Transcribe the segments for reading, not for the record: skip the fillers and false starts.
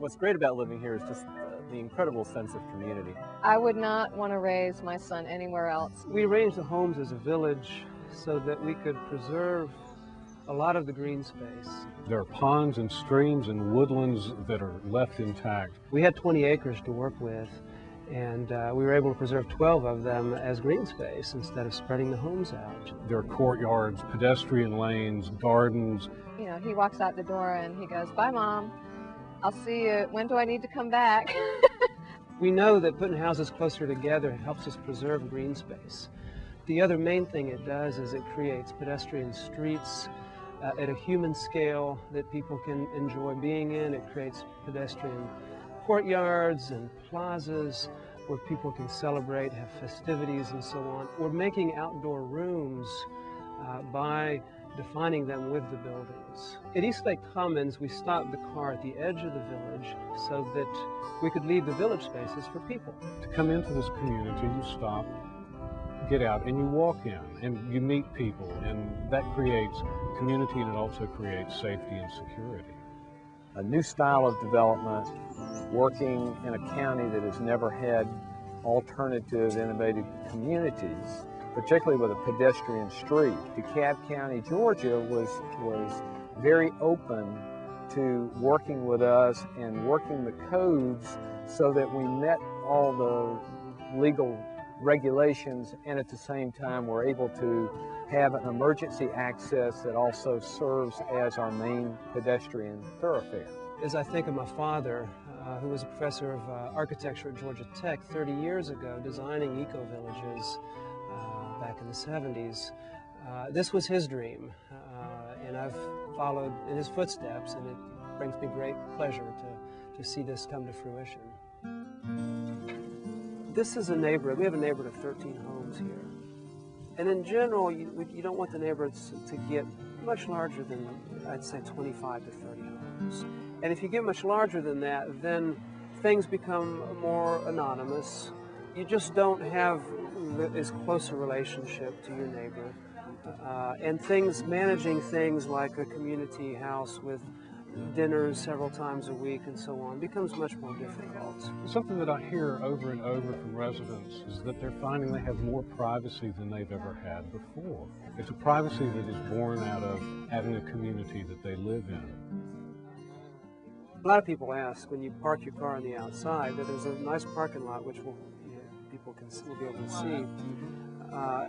What's great about living here is just the incredible sense of community. I would not want to raise my son anywhere else. We arranged the homes as a village so that we could preserve a lot of the green space. There are ponds and streams and woodlands that are left intact. We had 20 acres to work with, and we were able to preserve 12 of them as green space instead of spreading the homes out. There are courtyards, pedestrian lanes, gardens. You know, he walks out the door and he goes, "Bye, Mom. I'll see you. When do I need to come back?" We know that putting houses closer together helps us preserve green space. The other main thing it does is it creates pedestrian streets at a human scale that people can enjoy being in. It creates pedestrian courtyards and plazas where people can celebrate, have festivities, and so on. We're making outdoor rooms by defining them with the buildings. At Eastlake Commons, we stopped the car at the edge of the village so that we could leave the village spaces for people. To come into this community, you stop, get out, and you walk in, and you meet people, and that creates community, and it also creates safety and security. A new style of development, working in a county that has never had alternative, innovative communities, particularly with a pedestrian street. DeKalb County, Georgia was very open to working with us and working the codes so that we met all the legal regulations, and at the same time we're able to have an emergency access that also serves as our main pedestrian thoroughfare. As I think of my father, who was a professor of architecture at Georgia Tech 30 years ago, designing eco-villages back in the 70s, this was his dream, and I've followed in his footsteps, and it brings me great pleasure to see this come to fruition. This is a neighborhood. We have a neighborhood of 13 homes here. And in general, you don't want the neighborhoods to get much larger than, I'd say, 25 to 30 homes. And if you get much larger than that, then things become more anonymous. You just don't have as close a relationship to your neighbor. And managing things like a community house with dinners several times a week and so on becomes much more difficult. Something that I hear over and over from residents is that they're finding they have more privacy than they've ever had before. It's a privacy that is born out of having a community that they live in. A lot of people ask when you park your car on the outside that there's a nice parking lot which people will be able to see.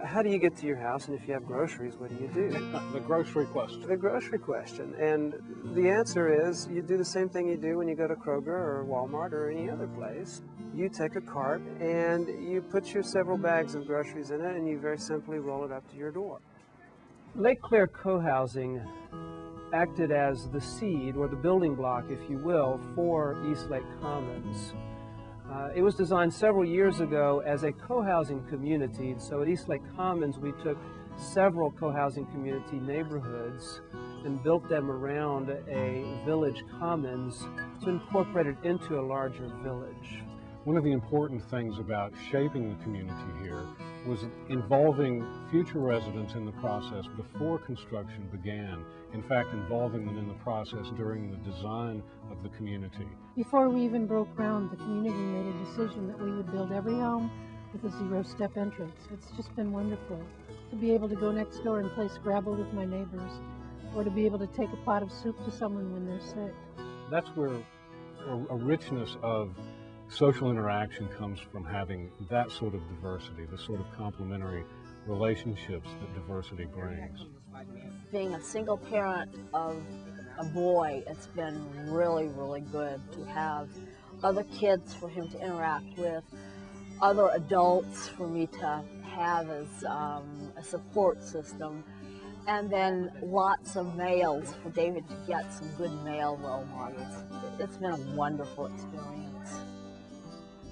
How do you get to your house, and if you have groceries, what do you do? The grocery question. The grocery question. And the answer is you do the same thing you do when you go to Kroger or Walmart or any other place. You take a cart and you put your several bags of groceries in it, and you very simply roll it up to your door. Lake Claire Cohousing acted as the seed, or the building block, if you will, for Eastlake Commons. It was designed several years ago as a co-housing community. So at Eastlake Commons, we took several co-housing community neighborhoods and built them around a village commons to incorporate it into a larger village. One of the important things about shaping the community here was involving future residents in the process before construction began. In fact, involving them in the process during the design of the community. Before we even broke ground, the community made a decision that we would build every home with a zero-step entrance. It's just been wonderful to be able to go next door and play Scrabble with my neighbors, or to be able to take a pot of soup to someone when they're sick. That's where a richness of social interaction comes from, having that sort of diversity, the sort of complementary relationships that diversity brings. Being a single parent of a boy, it's been really, really good to have other kids for him to interact with, other adults for me to have as a support system, and then lots of males for David to get some good male role models. It's been a wonderful experience.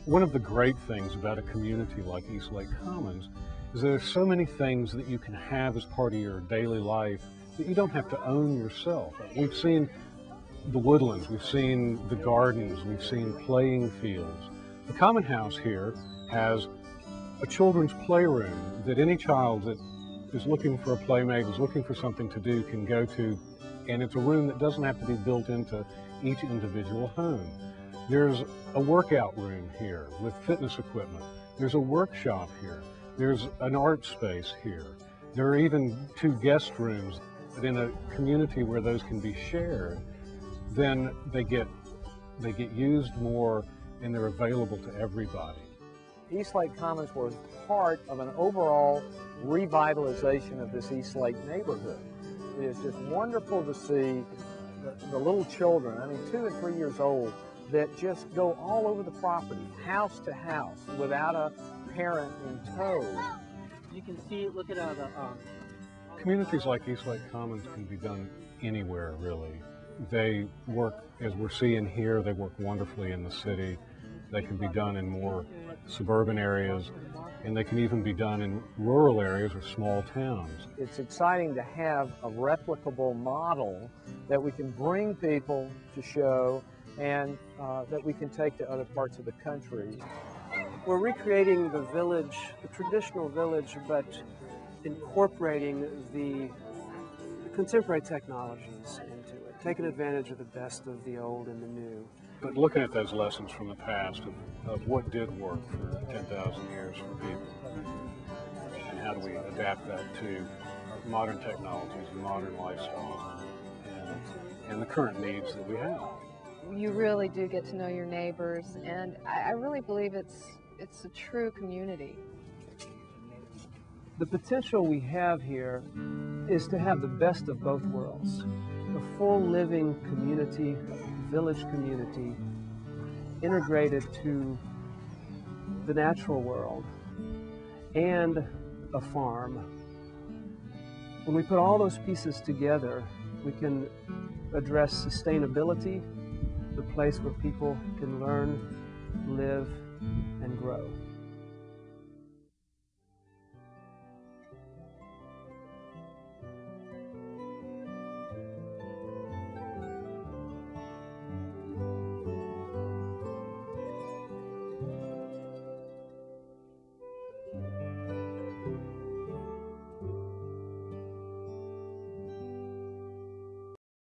One of the great things about a community like Eastlake Commons is there are so many things that you can have as part of your daily life that you don't have to own yourself. We've seen the woodlands, we've seen the gardens, we've seen playing fields. The Common House here has a children's playroom that any child that is looking for a playmate, is looking for something to do, can go to, and it's a room that doesn't have to be built into each individual home. There's a workout room here with fitness equipment. There's a workshop here. There's an art space here. There are even 2 guest rooms. But in a community where those can be shared, then they get used more and they're available to everybody. Eastlake Commons was part of an overall revitalization of this Eastlake neighborhood. It is just wonderful to see the little children, I mean 2 and 3 years old, that just go all over the property, house to house, without a parent in tow. You can see, look at the Communities like Eastlake Commons can be done anywhere, really. They work, as we're seeing here, they work wonderfully in the city. They can be done in more suburban areas, and they can even be done in rural areas or small towns. It's exciting to have a replicable model that we can bring people to show and that we can take to other parts of the country. We're recreating the village, the traditional village, but incorporating the contemporary technologies into it, taking advantage of the best of the old and the new. But looking at those lessons from the past of what did work for 10,000 years for people, and how do we adapt that to modern technologies and modern lifestyles and the current needs that we have. You really do get to know your neighbors, and I really believe it's a true community. The potential we have here is to have the best of both worlds. A full living community, village community, integrated to the natural world, and a farm. When we put all those pieces together, we can address sustainability, the place where people can learn, live, and grow.